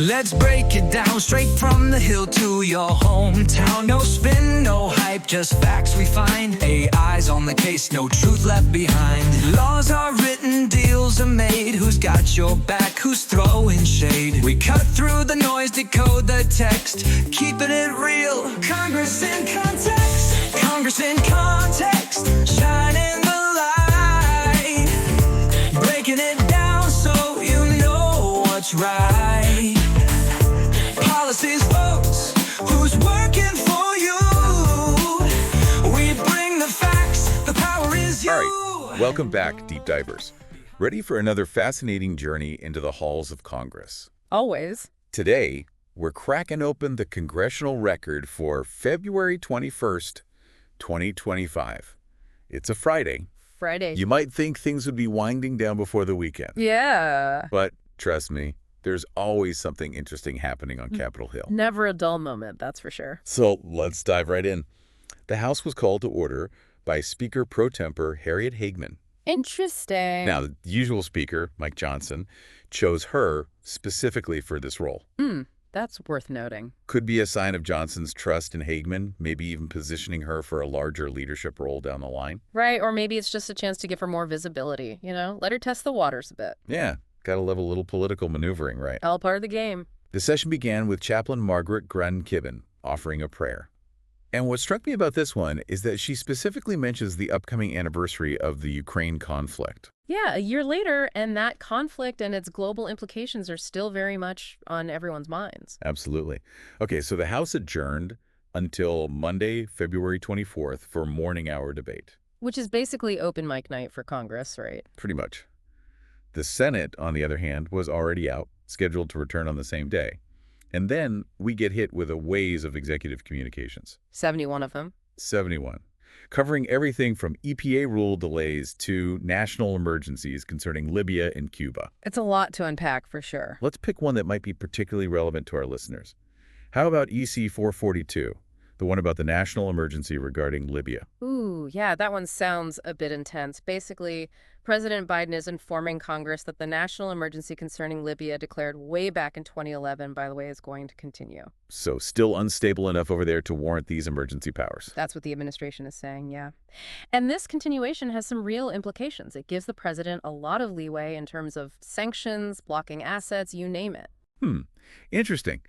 Let's break it down straight from the hill to your hometown. No spin, no hype, just facts we find. AI's on the case, no truth left behind. Laws are written, deals are made. Who's got your back, who's throwing shade? We cut through the noise, decode the text, keeping it real. Congress in context, Congress in context, shining the light, breaking it down so you know what's right. Policies, votes, who's working for you? We bring the facts, the power is you. All right, welcome back, Deep Divers. Ready for another fascinating journey into the halls of Congress? Always. Today, we're cracking open the Congressional Record for February 21st, 2025. It's a Friday. You might think things would be winding down before the weekend. Yeah. But trust me, there's always something interesting happening on Capitol Hill. Never a dull moment, that's for sure. So let's dive right in. The House was called to order by Speaker Pro Tempore Harriet Hageman. Interesting. Now, the usual Speaker, Mike Johnson, chose her specifically for this role. That's worth noting. Could be a sign of Johnson's trust in Hageman, maybe even positioning her for a larger leadership role down the line. Right, or maybe it's just a chance to give her more visibility, you know? Let her test the waters a bit. Yeah, gotta love a little political maneuvering, right? All part of the game. The session began with Chaplain Margaret Grun-Kibben offering a prayer. And what struck me about this one is that she specifically mentions the upcoming anniversary of the Ukraine conflict. Yeah, a year later, and that conflict and its global implications are still very much on everyone's minds. Absolutely. Okay, so the House adjourned until Monday, February 24th for morning hour debate. Which is basically open mic night for Congress, right? Pretty much. The Senate, on the other hand, was already out, scheduled to return on the same day. And then we get hit with a waves of executive communications. 71 of them. 71. Covering everything from EPA rule delays to national emergencies concerning Libya and Cuba. It's a lot to unpack, for sure. Let's pick one that might be particularly relevant to our listeners. How about EC 442, the one about the national emergency regarding Libya? Ooh, yeah, that one sounds a bit intense. Basically, President Biden is informing Congress that the national emergency concerning Libya declared way back in 2011, by the way, is going to continue. So still unstable enough over there to warrant these emergency powers. That's what the administration is saying, yeah. And this continuation has some real implications. It gives the president a lot of leeway in terms of sanctions, blocking assets, you name it. Interesting.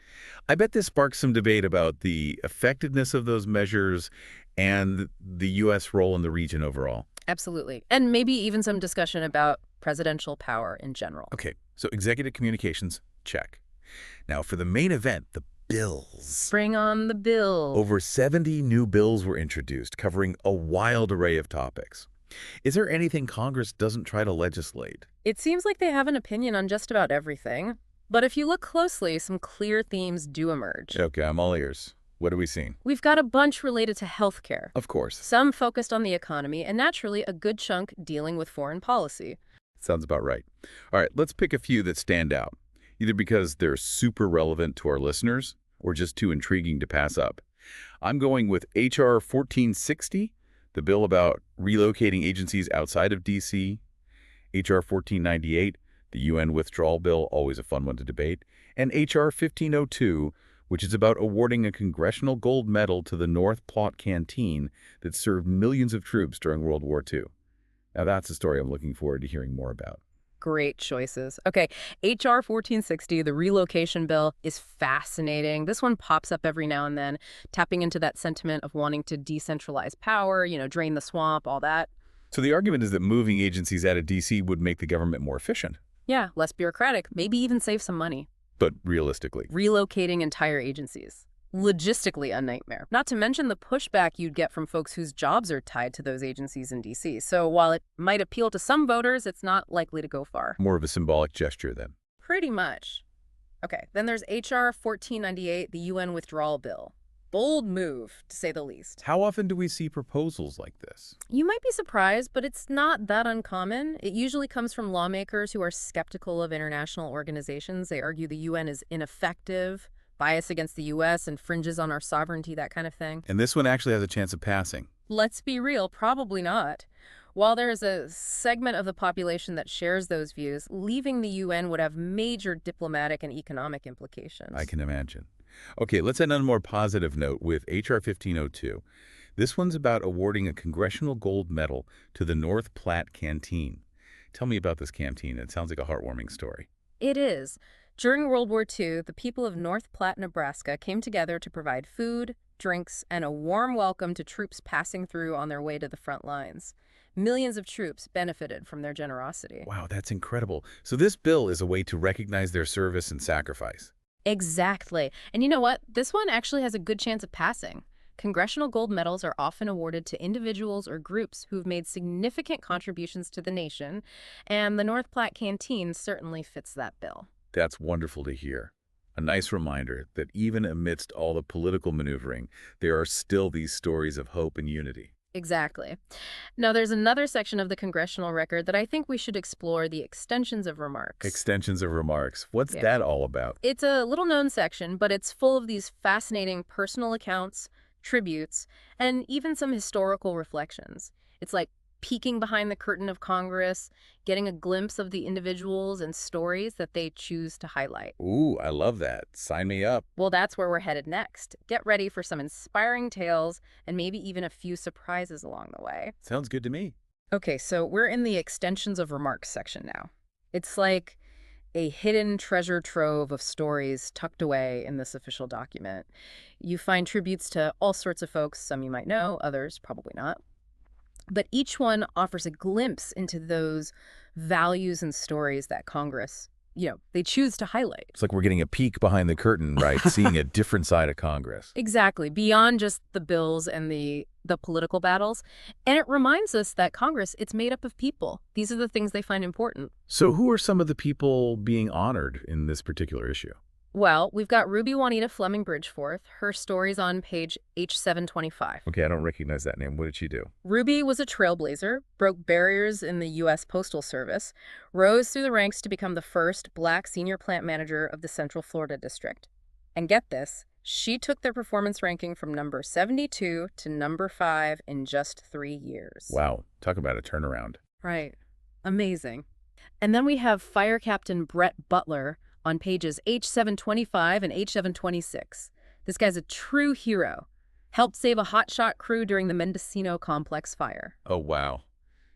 I bet this sparks some debate about the effectiveness of those measures and the U.S. role in the region overall. Absolutely. And maybe even some discussion about presidential power in general. Okay, so executive communications, check. Now, for the main event, the bills. Bring on the bill. Over 70 new bills were introduced, covering a wild array of topics. Is there anything Congress doesn't try to legislate? It seems like they have an opinion on just about everything. But if you look closely, some clear themes do emerge. Okay, I'm all ears. What are we seeing? We've got a bunch related to healthcare. Of course. Some focused on the economy, and naturally a good chunk dealing with foreign policy. Sounds about right. All right, let's pick a few that stand out, either because they're super relevant to our listeners or just too intriguing to pass up. I'm going with H.R. 1460, the bill about relocating agencies outside of D.C., H.R. 1498, the UN withdrawal bill, always a fun one to debate, and H.R. 1502, which is about awarding a congressional gold medal to the North Plot Canteen that served millions of troops during World War II. Now that's a story I'm looking forward to hearing more about. Great choices. Okay, H.R. 1460, the relocation bill, is fascinating. This one pops up every now and then, tapping into that sentiment of wanting to decentralize power, you know, drain the swamp, all that. So the argument is that moving agencies out of D.C. would make the government more efficient. Yeah, less bureaucratic, maybe even save some money. But realistically, relocating entire agencies. Logistically a nightmare. Not to mention the pushback you'd get from folks whose jobs are tied to those agencies in D.C. So while it might appeal to some voters, it's not likely to go far. More of a symbolic gesture then. Pretty much. Okay, then there's H.R. 1498, the UN withdrawal bill. Bold move, to say the least. How often do we see proposals like this? You might be surprised, but it's not that uncommon. It usually comes from lawmakers who are skeptical of international organizations. They argue the UN is ineffective, bias against the U.S., infringes on our sovereignty, that kind of thing. And this one actually has a chance of passing. Let's be real, probably not. While there is a segment of the population that shares those views, leaving the UN would have major diplomatic and economic implications. I can imagine. Okay, let's end on a more positive note with H.R. 1502. This one's about awarding a Congressional Gold Medal to the North Platte Canteen. Tell me about this canteen. It sounds like a heartwarming story. It is. During World War II, the people of North Platte, Nebraska came together to provide food, drinks, and a warm welcome to troops passing through on their way to the front lines. Millions of troops benefited from their generosity. Wow, that's incredible. So this bill is a way to recognize their service and sacrifice. Exactly. And you know what? This one actually has a good chance of passing. Congressional gold medals are often awarded to individuals or groups who've made significant contributions to the nation, and the North Platte Canteen certainly fits that bill. That's wonderful to hear. A nice reminder that even amidst all the political maneuvering, there are still these stories of hope and unity. Exactly. Now, there's another section of the Congressional Record that I think we should explore, the extensions of remarks. Extensions of remarks. What's Yeah. that all about? It's a little-known section, but it's full of these fascinating personal accounts, tributes, and even some historical reflections. It's like peeking behind the curtain of Congress, getting a glimpse of the individuals and stories that they choose to highlight. Ooh, I love that. Sign me up. Well, that's where we're headed next. Get ready for some inspiring tales and maybe even a few surprises along the way. Sounds good to me. Okay, so we're in the extensions of remarks section now. It's like a hidden treasure trove of stories tucked away in this official document. You find tributes to all sorts of folks, some you might know, others probably not. But each one offers a glimpse into those values and stories that Congress, they choose to highlight. It's like we're getting a peek behind the curtain, right? Seeing a different side of Congress. Exactly, beyond just the bills and the political battles. And it reminds us that Congress, it's made up of people. These are the things they find important. So who are some of the people being honored in this particular issue? Well, we've got Ruby Juanita Fleming Bridgeforth. Her story's on page H725. Okay, I don't recognize that name. What did she do? Ruby was a trailblazer, broke barriers in the U.S. Postal Service, rose through the ranks to become the first Black senior plant manager of the Central Florida District. And get this, she took their performance ranking from number 72 to number 5 in just 3 years. Wow, talk about a turnaround. Right. Amazing. And then we have Fire Captain Brett Butler on pages H725 and H726. This guy's a true hero. Helped save a hotshot crew during the Mendocino Complex fire. Oh, wow.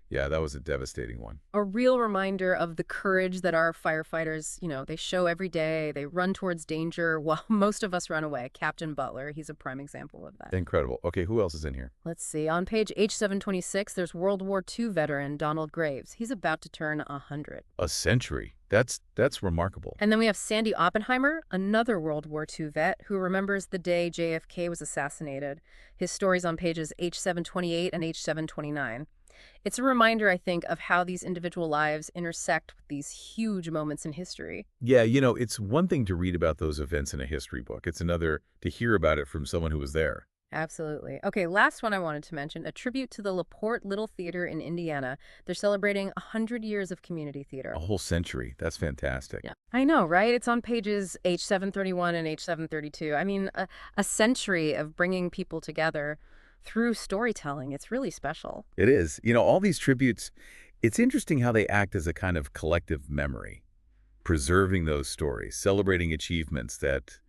Yeah, that was a devastating one. A real reminder of the courage that our firefighters, they show every day. They run towards danger while most of us run away. Captain Butler, he's a prime example of that. Incredible. Okay, who else is in here? Let's see. On page H726, there's World War II veteran Donald Graves. He's about to turn 100. A century. That's remarkable. And then we have Sandy Oppenheimer, another World War II vet who remembers the day JFK was assassinated. His story's on pages H728 and H729. It's a reminder, I think, of how these individual lives intersect with these huge moments in history. Yeah, it's one thing to read about those events in a history book. It's another to hear about it from someone who was there. Absolutely. Okay, last one I wanted to mention, a tribute to the LaPorte Little Theater in Indiana. They're celebrating 100 years of community theater. A whole century. That's fantastic. Yeah, I know, right? It's on pages H731 and H732. I mean, a century of bringing people together through storytelling. It's really special. It is. All these tributes, it's interesting how they act as a kind of collective memory, preserving those stories, celebrating achievements that,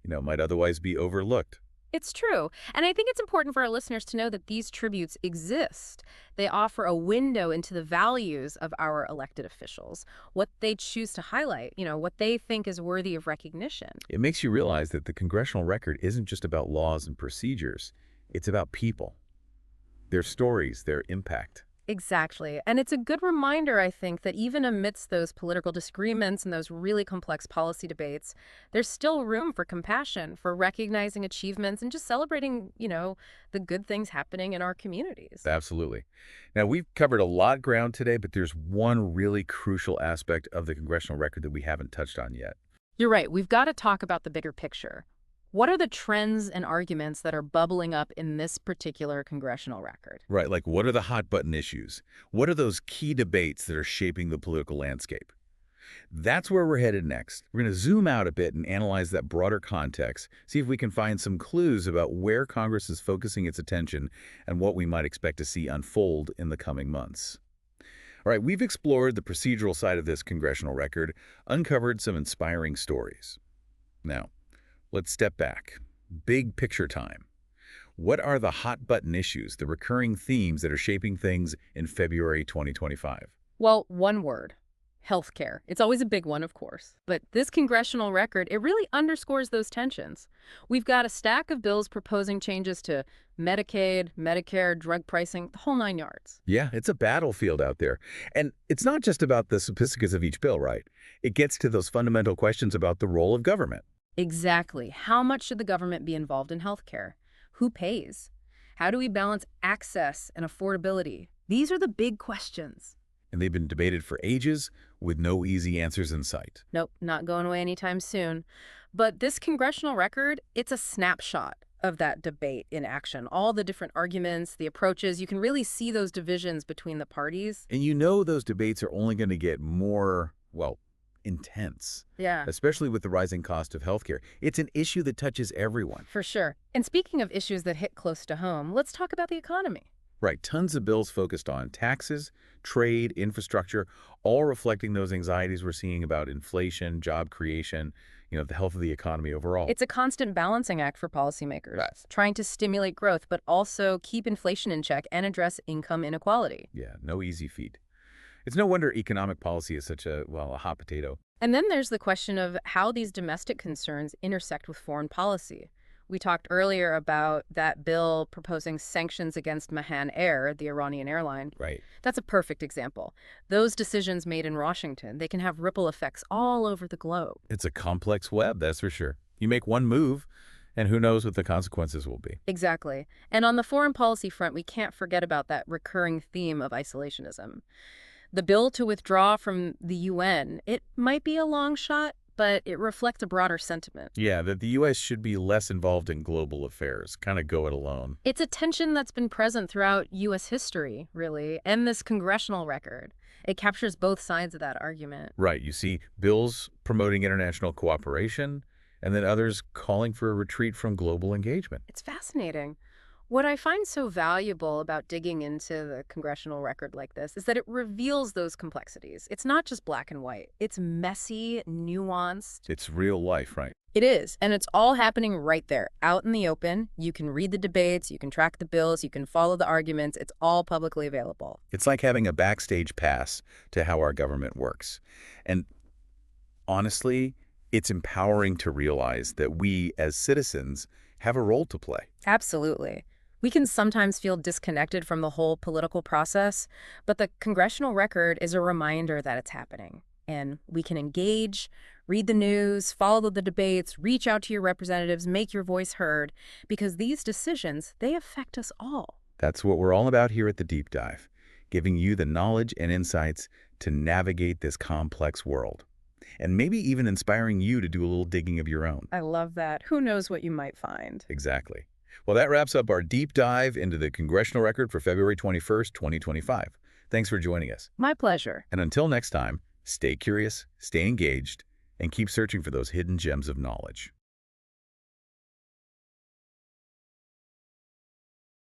might otherwise be overlooked. It's true. And I think it's important for our listeners to know that these tributes exist. They offer a window into the values of our elected officials, what they choose to highlight, what they think is worthy of recognition. It makes you realize that the Congressional Record isn't just about laws and procedures. It's about people, their stories, their impact. Exactly. And it's a good reminder, I think, that even amidst those political disagreements and those really complex policy debates, there's still room for compassion, for recognizing achievements and just celebrating, the good things happening in our communities. Absolutely. Now, we've covered a lot of ground today, but there's one really crucial aspect of the Congressional Record that we haven't touched on yet. You're right. We've got to talk about the bigger picture. What are the trends and arguments that are bubbling up in this particular congressional record? Right, like what are the hot button issues? What are those key debates that are shaping the political landscape? That's where we're headed next. We're going to zoom out a bit and analyze that broader context, see if we can find some clues about where Congress is focusing its attention and what we might expect to see unfold in the coming months. All right, we've explored the procedural side of this congressional record, uncovered some inspiring stories. Now, let's step back. Big picture time. What are the hot-button issues, the recurring themes that are shaping things in February 2025? Well, one word. Healthcare. It's always a big one, of course. But this congressional record, it really underscores those tensions. We've got a stack of bills proposing changes to Medicaid, Medicare, drug pricing, the whole 9 yards. Yeah, it's a battlefield out there. And it's not just about the specifics of each bill, right? It gets to those fundamental questions about the role of government. Exactly. How much should the government be involved in healthcare? Who pays? How do we balance access and affordability? These are the big questions. And they've been debated for ages with no easy answers in sight. Nope, not going away anytime soon. But this congressional record, it's a snapshot of that debate in action. All the different arguments, the approaches, you can really see those divisions between the parties. And you know those debates are only going to get more, well, intense. Yeah. Especially with the rising cost of healthcare. It's an issue that touches everyone. For sure. And speaking of issues that hit close to home, let's talk about the economy. Right, tons of bills focused on taxes, trade, infrastructure, all reflecting those anxieties we're seeing about inflation, job creation, the health of the economy overall. It's a constant balancing act for policymakers, Right. trying to stimulate growth, but also keep inflation in check and address income inequality. Yeah, no easy feat. It's no wonder economic policy is such a hot potato. And then there's the question of how these domestic concerns intersect with foreign policy. We talked earlier about that bill proposing sanctions against Mahan Air, the Iranian airline. Right. That's a perfect example. Those decisions made in Washington, they can have ripple effects all over the globe. It's a complex web, that's for sure. You make one move, and who knows what the consequences will be. Exactly. And on the foreign policy front, we can't forget about that recurring theme of isolationism. The bill to withdraw from the UN, it might be a long shot, but it reflects a broader sentiment. Yeah, that the U.S. should be less involved in global affairs, kind of go it alone. It's a tension that's been present throughout U.S. history, really, and this congressional record. It captures both sides of that argument. Right, you see bills promoting international cooperation, and then others calling for a retreat from global engagement. It's fascinating. What I find so valuable about digging into the congressional record like this is that it reveals those complexities. It's not just black and white. It's messy, nuanced. It's real life, right? It is, and it's all happening right there, out in the open. You can read the debates, you can track the bills, you can follow the arguments. It's all publicly available. It's like having a backstage pass to how our government works. And honestly, it's empowering to realize that we, as citizens, have a role to play. Absolutely. We can sometimes feel disconnected from the whole political process, but the congressional record is a reminder that it's happening. And we can engage, read the news, follow the debates, reach out to your representatives, make your voice heard, because these decisions, they affect us all. That's what we're all about here at The Deep Dive, giving you the knowledge and insights to navigate this complex world. And maybe even inspiring you to do a little digging of your own. I love that. Who knows what you might find? Exactly. Well, that wraps up our deep dive into the congressional record for February 21st, 2025. Thanks for joining us. My pleasure. And until next time, stay curious, stay engaged, and keep searching for those hidden gems of knowledge.